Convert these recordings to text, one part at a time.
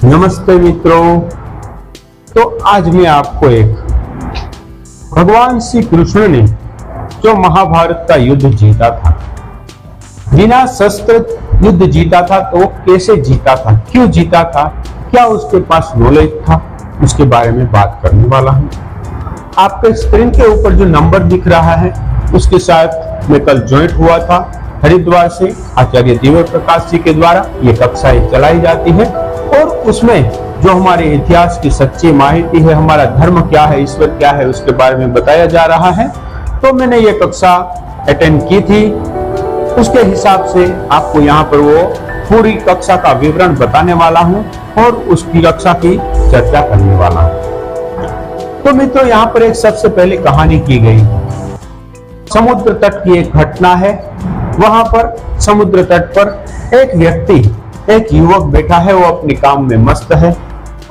नमस्ते मित्रों। तो आज मैं आपको एक भगवान श्री कृष्ण ने जो महाभारत का युद्ध जीता था, बिना शस्त्र युद्ध जीता था, तो वो कैसे जीता था, क्यों जीता था, क्या उसके पास नॉलेज था, उसके बारे में बात करने वाला हूं। आपके स्क्रीन के ऊपर जो नंबर दिख रहा है उसके साथ मैं कल ज्वाइंट हुआ था हरिद्वार से आचार्य दिव्य प्रकाश जी के द्वारा। ये कक्षाएं चलाई जाती है और उसमें जो हमारे इतिहास की सच्ची माहिती है, हमारा धर्म क्या है, ईश्वर क्या है, उसके बारे में बताया जा रहा है। तो मैंने ये कक्षा अटेंड की थी, उसके हिसाब से आपको यहाँ पर वो पूरी कक्षा का विवरण बताने वाला हूँ और उसकी कक्षा की चर्चा करने वाला हूँ। तो मित्रों, यहाँ पर एक सबसे पहले कहानी की गई, समुद्र तट की एक घटना है। वहां पर समुद्र तट पर एक व्यक्ति, एक युवक बैठा है, वो अपने काम में मस्त है।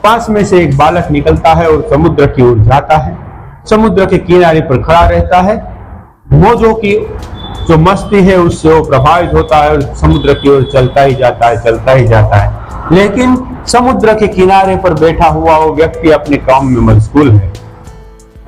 पास में से एक बालक निकलता है और समुद्र की ओर जाता है। समुद्र के किनारे पर खड़ा रहता है, मौजों की जो मस्ती है उससे वो प्रभावित होता है और समुद्र की ओर चलता ही जाता है। लेकिन समुद्र के किनारे पर बैठा हुआ वो व्यक्ति अपने काम में मशगूल है।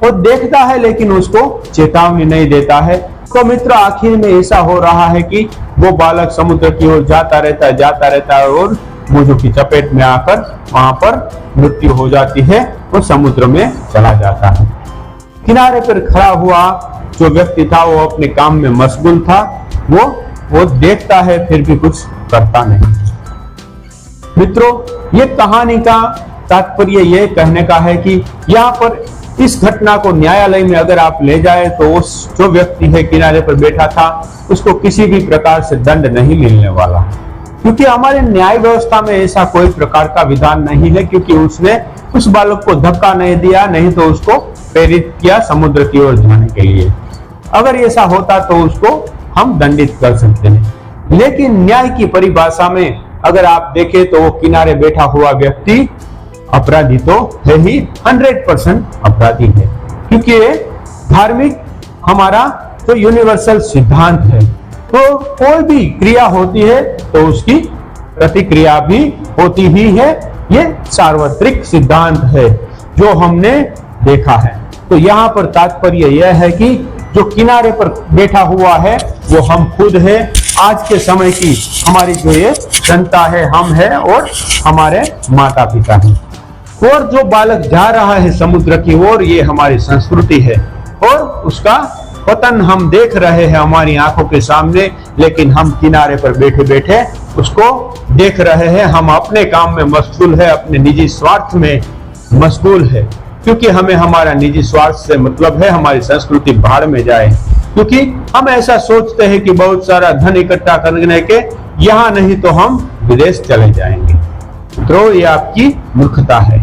वो देखता है लेकिन उसको चेतावनी नहीं देता है। तो मित्र, आखिर में ऐसा हो रहा है कि वो बालक समुद्र की ओर जाता रहता है और मौजों की चपेट में आकर वहां पर मृत्यु हो जाती है और समुद्र में चला जाता है। किनारे पर खड़ा हुआ जो व्यक्ति था वो अपने काम में मशगूल था। वो देखता है फिर भी कुछ करता नहीं। मित्रों, ये कहानी का तात्पर्य ये कहने का है कि यहाँ पर इस घटना को न्यायालय में अगर आप ले जाए तो उस जो व्यक्ति है किनारे पर बैठा था उसको किसी भी प्रकार से दंड नहीं मिलने वाला, क्योंकि हमारे न्याय व्यवस्था में ऐसा कोई प्रकार का विधान नहीं है। क्योंकि उसने उस बालक को धक्का नहीं दिया, नहीं तो उसको प्रेरित किया समुद्र की ओर जाने के लिए। अगर ऐसा होता तो उसको हम दंडित कर सकते हैं। लेकिन न्याय की परिभाषा में अगर आप देखें तो वो किनारे बैठा हुआ व्यक्ति अपराधी तो है ही, 100% अपराधी है, क्योंकि ये धार्मिक हमारा तो यूनिवर्सल सिद्धांत है। तो कोई भी क्रिया होती है तो उसकी प्रतिक्रिया भी होती ही है। ये सार्वत्रिक सिद्धांत है जो हमने देखा है। तो यहाँ पर तात्पर्य यह है कि जो किनारे पर बैठा हुआ है वो हम खुद है। आज के समय की हमारी जो ये जनता है, हम है और हमारे माता पिता हैं। और जो बालक जा रहा है समुद्र की ओर, ये हमारी संस्कृति है और उसका पतन हम देख रहे हैं हमारी आंखों के सामने। लेकिन हम किनारे पर बैठे बैठे उसको देख रहे हैं। हम अपने काम में मशगूल है, अपने निजी स्वार्थ में मशगूल है, क्योंकि हमें हमारा निजी स्वार्थ से मतलब है हमारी संस्कृति बाहर में जाए। क्योंकि हम ऐसा सोचते हैं कि बहुत सारा धन इकट्ठा करने के यहाँ नहीं तो हम विदेश चले जाएंगे। तो ये आपकी मूर्खता है।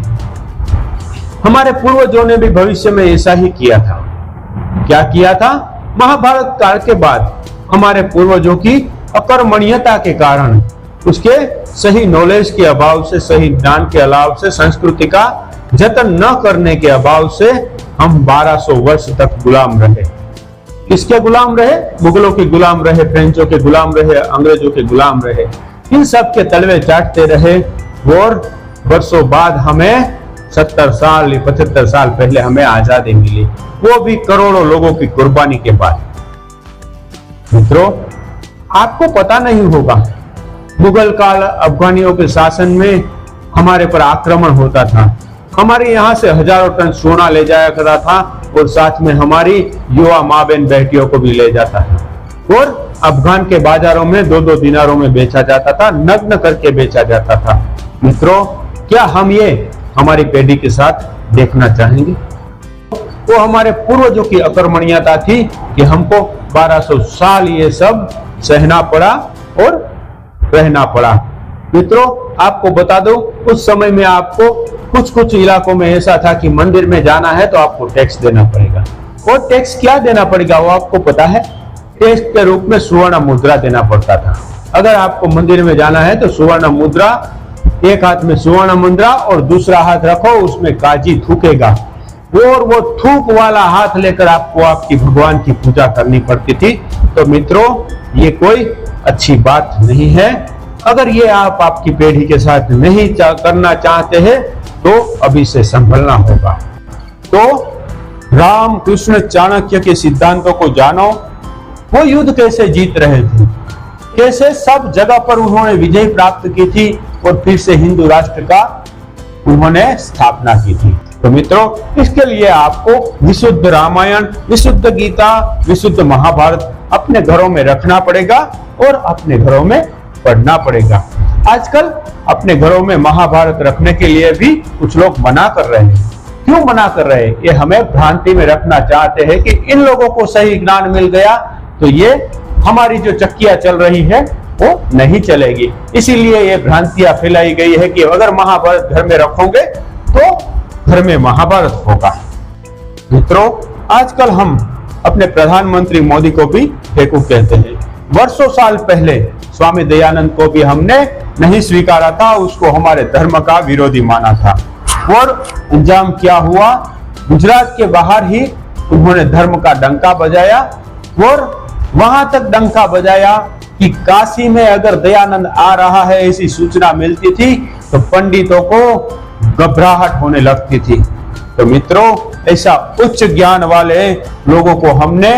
हमारे पूर्वजों ने भी भविष्य में ऐसा ही किया था। क्या किया था? महाभारत काल के बाद हमारे पूर्वजों की अकर्मण्यता के कारण, उसके सही नॉलेज के अभाव से, सही ज्ञान के अभाव से, संस्कृति का जतन न करने के अभाव से हम 1200 वर्ष तक गुलाम रहे। किसके गुलाम रहे? मुगलों के गुलाम रहे, फ्रेंचों के गुलाम रहे, अंग्रेजों के गुलाम रहे। इन सब के तलवे चाटते रहे और वर्षों बाद हमें 70 साल या 75 साल पहले हमें आजादी मिली, वो भी करोड़ों लोगों की कुर्बानी के बाद। मित्रों, आपको पता नहीं होगा, मुगल काल अफगानियों के शासन में हमारे पर आक्रमण होता था। हमारे यहाँ से हजारों टन सोना ले जाया करता था और साथ में हमारी युवा माँ बहन बेटियों को भी ले जाता था और अफगान के बाजारों में 2-2 दिनारों में बेचा जाता था, नग्न करके बेचा जाता था। मित्रों, क्या हम ये हमारी पीढ़ी के साथ देखना चाहेंगे? वो हमारे पूर्वजों की अकर्मण्यता थी कि हमको 1200 साल ये सब सहना पड़ा और रहना पड़ा। मित्रों, आपको बता दो, उस समय में आपको कुछ इलाकों में ऐसा था कि मंदिर में जाना है तो आपको टैक्स देना पड़ेगा। और टैक्स क्या देना पड़ेगा वो आपको पता है? टैक्स के रूप में सुवर्ण मुद्रा देना पड़ता था। अगर आपको मंदिर में जाना है तो सुवर्ण मुद्रा, एक हाथ में सुवर्ण मुद्रा और दूसरा हाथ रखो, उसमें काजी थूकेगा और वो थूक वाला हाथ लेकर आपको आपकी भगवान की पूजा करनी पड़ती थी। तो मित्रों, ये कोई अच्छी बात नहीं है। अगर ये आप आपकी पीढ़ी के साथ नहीं करना चाहते हैं तो अभी से संभलना होगा। तो राम कृष्ण चाणक्य के सिद्धांतों को जानो, वो युद्ध कैसे जीत रहे थे, कैसे सब जगह पर उन्होंने विजय प्राप्त की थी और फिर से हिंदू राष्ट्र का उन्होंने स्थापना की थी। तो मित्रों, इसके लिए आपको विशुद्ध रामायण, विशुद्ध गीता, विशुद्ध महाभारत अपने घरों में रखना पड़ेगा और अपने घरों में पढ़ना पड़ेगा। आजकल अपने घरों में महाभारत रखने के लिए भी कुछ लोग मना कर रहे हैं। क्यों मना कर रहे हैं? ये हमें भ्रांति में रखना चाहते हैं कि इन लोगों को सही ज्ञान मिल गया तो ये हमारी जो चक्कियां चल रही है वो नहीं चलेगी। इसीलिए ये भ्रांतियां फैलाई गई है कि अगर महाभारत घर में रखोगे तो घर में महाभारत होगा। मित्रों, आजकल हम अपने प्रधानमंत्री मोदी को भी बेवकूफ कहते हैं। वर्षों साल पहले स्वामी दयानंद को भी हमने नहीं स्वीकारा था, उसको हमारे धर्म का विरोधी माना था और अंजाम क्या हुआ? गुजरात के बाहर ही उन्होंने धर्म का डंका बजाया और वहां तक डंका बजाया कि काशी में अगर दयानंद आ रहा है ऐसी सूचना मिलती थी तो पंडितों को घबराहट होने लगती थी। तो मित्रों, ऐसा उच्च ज्ञान वाले लोगों को हमने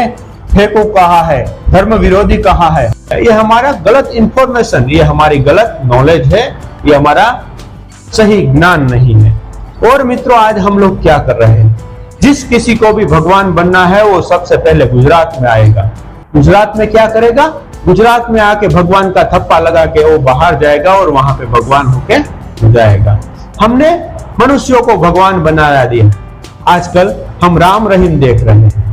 फेंकू कहा है, धर्म विरोधी कहा है। ये हमारा गलत इंफॉर्मेशन, ये हमारी गलत नॉलेज है, ये हमारा सही ज्ञान नहीं है। और मित्रों, आज हम लोग क्या कर रहे हैं? जिस किसी को भी भगवान बनना है वो सबसे पहले गुजरात में आएगा। गुजरात में क्या करेगा? गुजरात में आके भगवान का थप्पा लगा के वो बाहर जाएगा और वहां पे भगवान होके जाएगा। हमने मनुष्यों को भगवान बनाया दिया। आजकल हम राम रहीम देख रहे हैं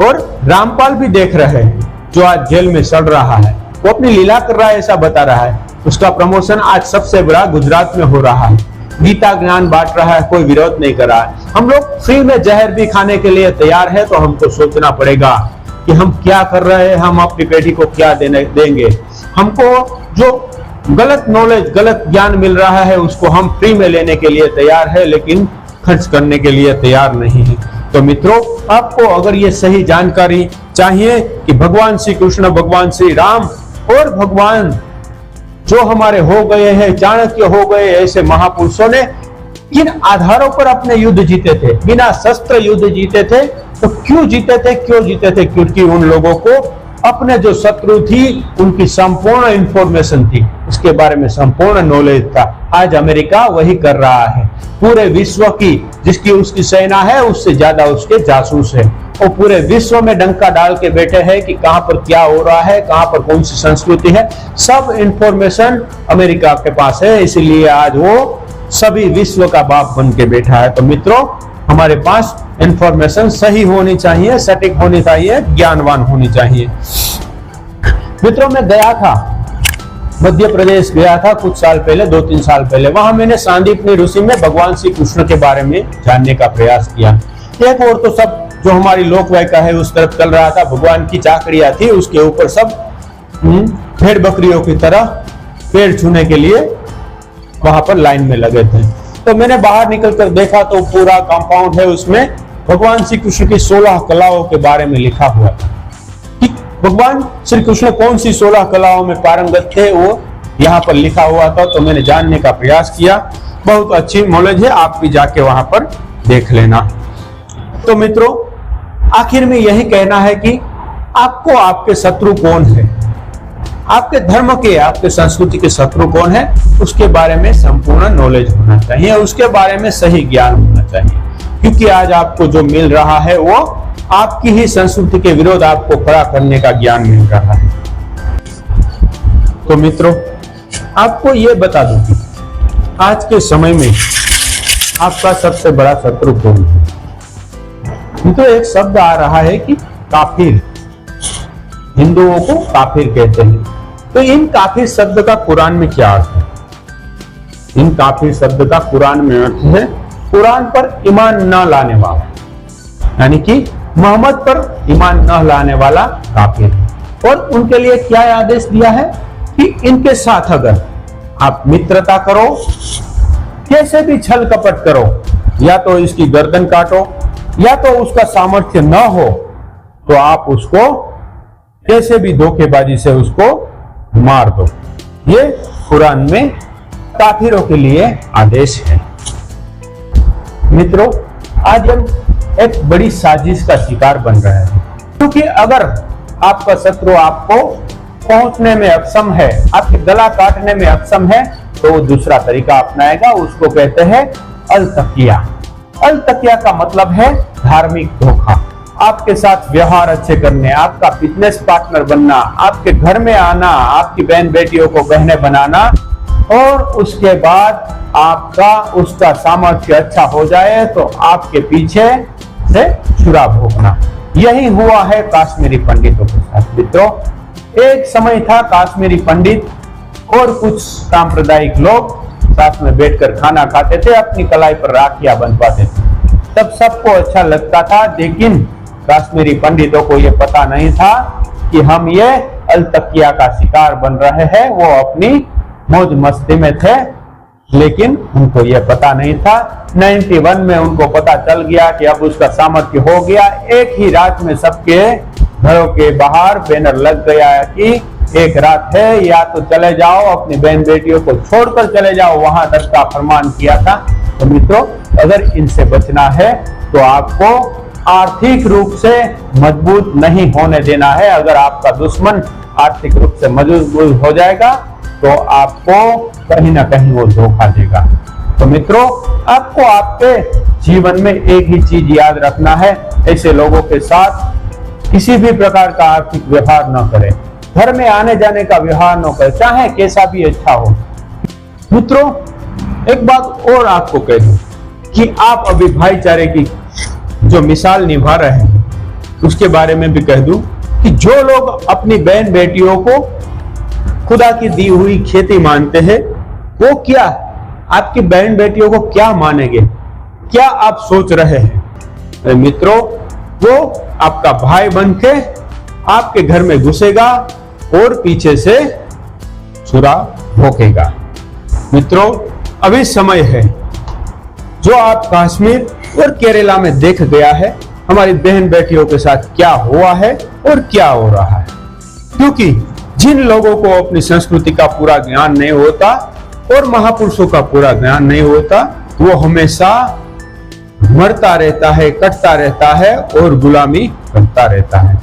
और रामपाल भी देख रहे हैं जो आज जेल में सड़ रहा है, वो अपनी लीला कर रहा है ऐसा बता रहा है। उसका प्रमोशन आज सबसे बड़ा गुजरात में हो रहा है। गीता ज्ञान बांट रहा है, कोई विरोध नहीं कर रहा है। हम लोग फ्री में जहर भी खाने के लिए तैयार है, तो हमको सोचना पड़ेगा कि हम क्या कर रहे हैं, हम अपनी बेटी को क्या देंगे। हमको जो गलत नॉलेज, गलत ज्ञान मिल रहा है उसको हम फ्री में लेने के लिए तैयार है, लेकिन खर्च करने के लिए तैयार नहीं है। तो मित्रों, आपको अगर ये सही जानकारी चाहिए कि भगवान श्री कृष्ण, भगवान श्री राम और भगवान जो हमारे हो गए हैं, चाणक्य हो गए, ऐसे महापुरुषों ने किन आधारों पर अपने युद्ध जीते थे, बिना शस्त्र युद्ध जीते थे, तो क्यों जीते थे? क्योंकि उन लोगों को अपने जो शत्रु थी उनकी संपूर्ण इंफॉर्मेशन थी, उसके बारे में संपूर्ण नॉलेज था। आज अमेरिका वही कर रहा है। पूरे विश्व की जिसकी उसकी सेना है उससे ज्यादा उसके जासूस है। वो पूरे विश्व में डंका डाल के बैठे हैं कि कहां पर क्या हो रहा है, कहां पर कौन सी संस्कृति है, सब इंफॉर्मेशन अमेरिका के पास है। इसीलिए आज वो सभी विश्व का बाप बन के बैठा है। तो मित्रों, हमारे पास इंफॉर्मेशन सही होनी चाहिए, सटीक होनी चाहिए, ज्ञानवान होनी चाहिए। मित्रों, मैं गया था, मध्य प्रदेश गया था कुछ साल पहले, 2-3 साल पहले। वहां मैंने सांदीपनी ऋषि में भगवान श्री कृष्ण के बारे में जानने का प्रयास किया। एक और तो सब जो हमारी लोक वायका है उस तरफ चल रहा था, भगवान की चाकड़ियां थी, उसके ऊपर सब भेड़ बकरियों की तरह पेड़ छूने के लिए वहां पर लाइन में लगे थे। तो मैंने बाहर निकलकर देखा तो पूरा कंपाउंड है, उसमें भगवान श्री कृष्ण की 16 कलाओं के बारे में लिखा हुआ था कि भगवान श्री कृष्ण कौन सी 16 कलाओं में पारंगत थे, वो यहाँ पर लिखा हुआ था। तो मैंने जानने का प्रयास किया। बहुत अच्छी नॉलेज है, आप भी जाके वहां पर देख लेना। तो मित्रों, आखिर में यही कहना है कि आपको आपके शत्रु कौन है, आपके धर्म के, आपके संस्कृति के शत्रु कौन है, उसके बारे में संपूर्ण नॉलेज होना चाहिए, उसके बारे में सही ज्ञान होना चाहिए। क्योंकि आज आपको जो मिल रहा है वो आपकी ही संस्कृति के विरोध आपको खड़ा करने का ज्ञान मिल रहा है। तो मित्रों, आपको ये बता दूं कि आज के समय में आपका सबसे बड़ा शत्रु कौन है? तो एक शब्द आ रहा है कि काफिर, हिंदुओं को काफिर कहते हैं। तो इन काफिर शब्द का कुरान में क्या अर्थ है? इन काफिर शब्द का कुरान में अर्थ है कुरान पर ईमान न लाने वाला, यानी कि मोहम्मद पर ईमान न लाने वाला काफिर। और उनके लिए क्या आदेश दिया है कि इनके साथ अगर आप मित्रता करो, कैसे भी छल कपट करो, या तो इसकी गर्दन काटो, या तो उसका सामर्थ्य न हो तो आप उसको कैसे भी धोखेबाजी से उसको मार दो। ये कुरान में काफिरों के लिए आदेश है। मित्रों, आज हम एक बड़ी साजिश का शिकार बन रहे हैं, क्योंकि अगर आपका शत्रु आपको पहुंचने में अक्षम है, आपके गला काटने में अक्षम है, तो वो दूसरा तरीका अपनाएगा। उसको कहते हैं अल तकिया। अल तकिया का मतलब है धार्मिक धोखा। आपके साथ व्यवहार अच्छे करने, आपका बिजनेस पार्टनर बनना, आपके घर में आना, आपकी बहन बेटियों को बहनें बनाना, और उसके बाद आपका उसका सामर्थ्य अच्छा हो जाए तो आपके पीछे से छुरा भोगना। यही हुआ है काश्मीरी पंडितों के साथ। मित्रों, एक समय था काश्मीरी पंडित और कुछ सांप्रदायिक लोग साथ में बैठकर खाना खाते थे, अपनी कलाई पर राखियां बंधवाते थे। तब सबको अच्छा लगता था, लेकिन काश्मीरी पंडितों को यह पता नहीं था कि हम ये अल तकिया का शिकार बन रहे हैं। वो अपनी मौज मस्ती में थे, लेकिन उनको यह पता नहीं था। 91 में उनको पता चल गया कि अब उसका सामर्थ्य हो गया। एक ही रात में सबके घरों के बाहर बैनर लग गया कि एक रात है, या तो चले जाओ, अपनी बहन बेटियों को छोड़कर चले जाओ, वहां तक का फरमान किया था। तो मित्रों, अगर इनसे बचना है तो आपको आर्थिक रूप से मजबूत नहीं होने देना है। अगर आपका दुश्मन आर्थिक रूप से मजबूत हो जाएगा तो आपको कहीं ना कहीं वो धोखा देगा। तो मित्रों, आपको आपके जीवन में एक ही चीज याद रखना है, ऐसे लोगों के साथ किसी भी प्रकार का आर्थिक व्यवहार न करें, घर में आने जाने का व्यवहार न करें, चाहे कैसा भी अच्छा हो। मित्रों, एक बात और आपको कह दूं कि आप अभी भाईचारे की जो मिसाल निभा रहे हैं, उसके बारे में भी कह दूं कि जो लोग अपनी बहन बेटियों को खुदा की दी हुई खेती मानते हैं, वो क्या आपकी बहन बेटियों को क्या मानेंगे? क्या आप सोच रहे हैं? मित्रों, वो आपका भाई बन के आपके घर में घुसेगा और पीछे से छुरा भोंकेगा। मित्रों, अभी समय है जो आप कश्मीर और केरला में देख गया है, हमारी बहन बेटियों के साथ क्या हुआ है और क्या हो रहा है। क्योंकि जिन लोगों को अपनी संस्कृति का पूरा ज्ञान नहीं होता और महापुरुषों का पूरा ज्ञान नहीं होता, वो हमेशा मरता रहता है, कटता रहता है और गुलामी करता रहता है।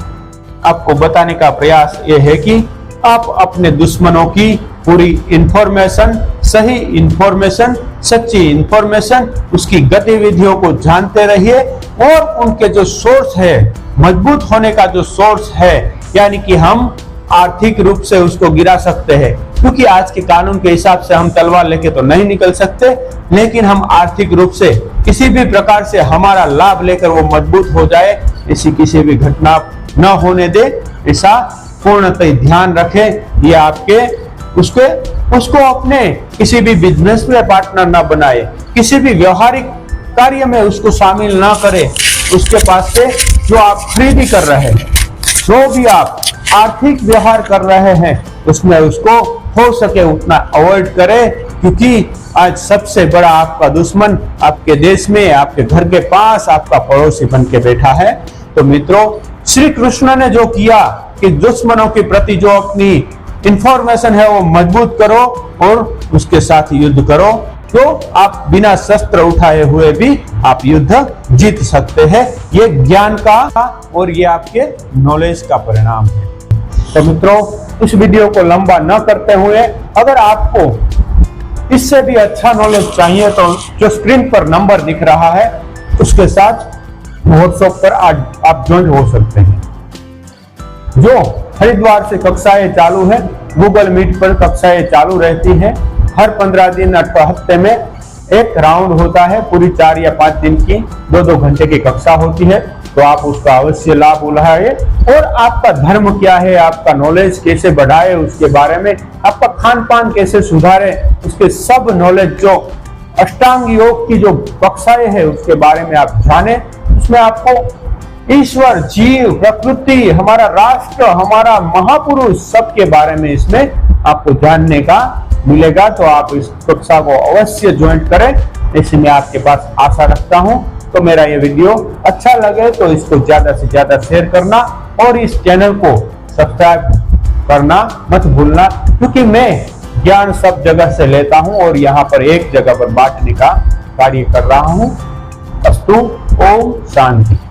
आपको बताने का प्रयास ये है कि आप अपने दुश्मनों की पूरी इंफॉर्मेशन, सही इंफॉर्मेशन, सच्ची इंफॉर्मेशन, उसकी गतिविधियों को जानते रहिए, और उनके जो सोर्स है, मजबूत होने का जो सोर्स है, यानी कि हम आर्थिक रूप से उसको गिरा सकते हैं, क्योंकि आज के कानून के हिसाब से हम तलवार लेके तो नहीं निकल सकते, लेकिन हम आर्थिक रूप से किसी भी प्रकार से हमारा लाभ लेकर वो मजबूत हो जाए, ऐसी किसी भी घटना न होने दे, ऐसा पूर्णतः ध्यान रखें। ये आपके उसको अपने किसी भी बिजनेस में पार्टनर ना बनाए, किसी भी व्यवहारिक कार्य में उसको शामिल ना करें। उसके पास से जो आप खरीदी कर रहे हैं, जो भी आप आर्थिक व्यवहार कर रहे हैं, उसमें उसको हो सके उतना अवॉइड करें, क्योंकि आज सबसे बड़ा आपका दुश्मन आपके देश में, आपके घर के पास आपका पड़ोसी बन के बैठा है। तो मित्रों, श्री कृष्ण ने जो किया कि दुश्मनों के प्रति जो अपनी इंफॉर्मेशन है वो मजबूत करो और उसके साथ युद्ध करो, तो आप बिना शस्त्र उठाए हुए भी आप युद्ध जीत सकते हैं। ये ज्ञान का और ये आपके नॉलेज का परिणाम है। तो मित्रों, इस वीडियो को लंबा न करते हुए, अगर आपको इससे भी अच्छा नॉलेज चाहिए तो जो स्क्रीन पर नंबर दिख रहा है उसके साथ व्हाट्सएप पर आप ज्वाइन हो सकते हैं। जो हरिद्वार से कक्षाएं चालू है, गूगल मीट पर कक्षाएं चालू रहती हैं। हर 15 दिन अथवा हफ्ते में एक राउंड होता है, पूरी 4 या 5 दिन की 2-2 घंटे की कक्षा होती है। तो आप उसका अवश्य लाभ उठाइए, और आपका धर्म क्या है, आपका नॉलेज कैसे बढ़ाए उसके बारे में, आपका खान पान कैसे सुधारे, उसके सब नॉलेज, जो अष्टांग योग की जो कक्षाएं है उसके बारे में आप जाने। उसमें आपको ईश्वर, जीव, प्रकृति, हमारा राष्ट्र, हमारा महापुरुष, सबके बारे में इसमें आपको जानने का मिलेगा। तो आप इस कक्षा को अवश्य ज्वाइन करें, ऐसे मैं आपके पास आशा रखता हूं। तो मेरा ये वीडियो अच्छा लगे तो इसको ज्यादा से ज्यादा शेयर करना और इस चैनल को सब्सक्राइब करना मत भूलना, क्योंकि मैं ज्ञान सब जगह से लेता हूं और यहां पर एक जगह पर बांटने का कार्य कर रहा हूं। अस्तु। ओम शांति।